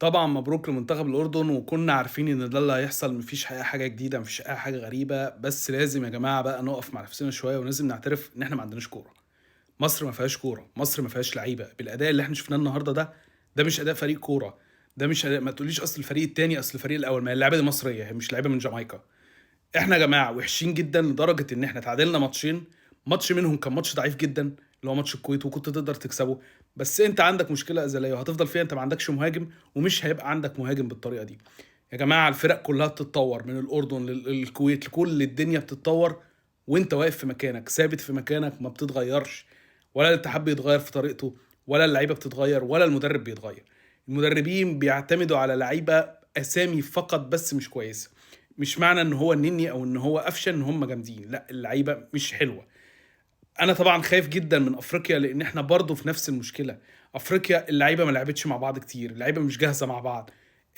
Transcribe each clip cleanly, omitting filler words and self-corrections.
طبعًا مبروك لمنتخب الأردن، وكنا عارفين إن ده اللي هيحصل، ما فيش أي حاجة جديدة، ما فيش أي حاجة غريبة، بس لازم يا جماعة بقى نقف مع نفسنا شوية، ولازم نعترف إن إحنا ما عندناش كورة. مصر ما فيهاش كورة، مصر ما فيهاش لعيبة، بالأداء اللي إحنا شفناه النهارده ده مش أداء فريق كورة، ده مش أداء. ما تقوليش أصل الفريق التاني، أصل الفريق الأول، ما هي اللعيبة دي مصرية، هي مش لعيبة من جامايكا. إحنا يا جماعة وحشين جدًا لدرجة إن إحنا تعادلنا ماتشين، ماتش منهم كان ماتش ضعيف جدًا، اللي هو ماتش الكويت، وكنت تقدر تكسبه، بس أنت عندك مشكلة أزلية وهتفضل فيها، أنت ما عندكش مهاجم، ومش هيبقى عندك مهاجم بالطريقة دي. يا جماعة الفرق كلها بتتطور، من الأردن للكويت، لكل الدنيا بتتطور، وأنت واقف في مكانك، ثابت في مكانك ما بتتغيرش، ولا الاتحاد بيتغير في طريقته، ولا اللعيبة بتتغير، ولا المدرب بيتغير. المدربين بيعتمدوا على لعيبة أسامي فقط بس مش كويسة. مش معنى إن هو النني أو إن هو قفشة إن هم جامدين، لأ اللعيبة مش حلوة. أنا طبعًا خايف جدًا من أفريقيا، لإن إحنا برضه في نفس المشكلة. أفريقيا اللعيبة ما لعبتش مع بعض كتير، اللعيبة مش جاهزة مع بعض.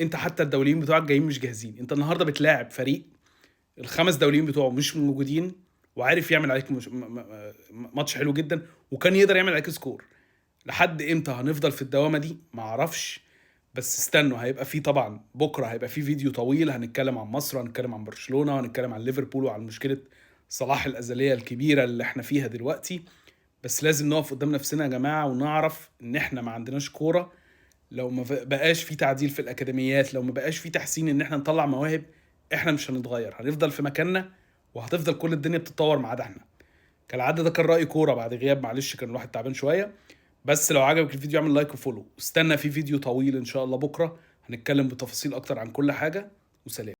أنت حتى الدوليين بتوعك جايين مش جاهزين، أنت النهارده بتلاعب فريق ال5 دوليين بتوعه مش موجودين، وعارف يعمل عليك مش م م ماتش حلو جدًا، وكان يقدر يعمل عليك score. لحد إمتى هنفضل في الدوامة دي؟ ما أعرفش، بس استنوا هيبقى في طبعًا بُكرة هيبقى في فيديو طويل هنتكلم عن مصر، وهنتكلم عن برشلونة، وهنتكلم عن ليفربول، وعن مشكلة صلاح الأزلية الكبيرة اللي إحنا فيها دلوقتي. بس لازم نقف قدام نفسنا يا جماعة ونعرف إن إحنا ما عندناش كورة. لو ما بقاش في تعديل في الأكاديميات، لو ما بقاش في تحسين إن إحنا نطلّع مواهب، إحنا مش هنتغيّر، هنفضل في مكاننا، وهتفضل كل الدنيا بتتطور ما عدا إحنا. كالعادة ده كان رأي كورة بعد غياب، معلش كان الواحد تعبان شوية. بس لو عجبك الفيديو اعمل لايك وفولو، واستنى في فيديو طويل إن شاء الله بكرة هنتكلم بتفاصيل أكتر عن كل حاجة. وسلام.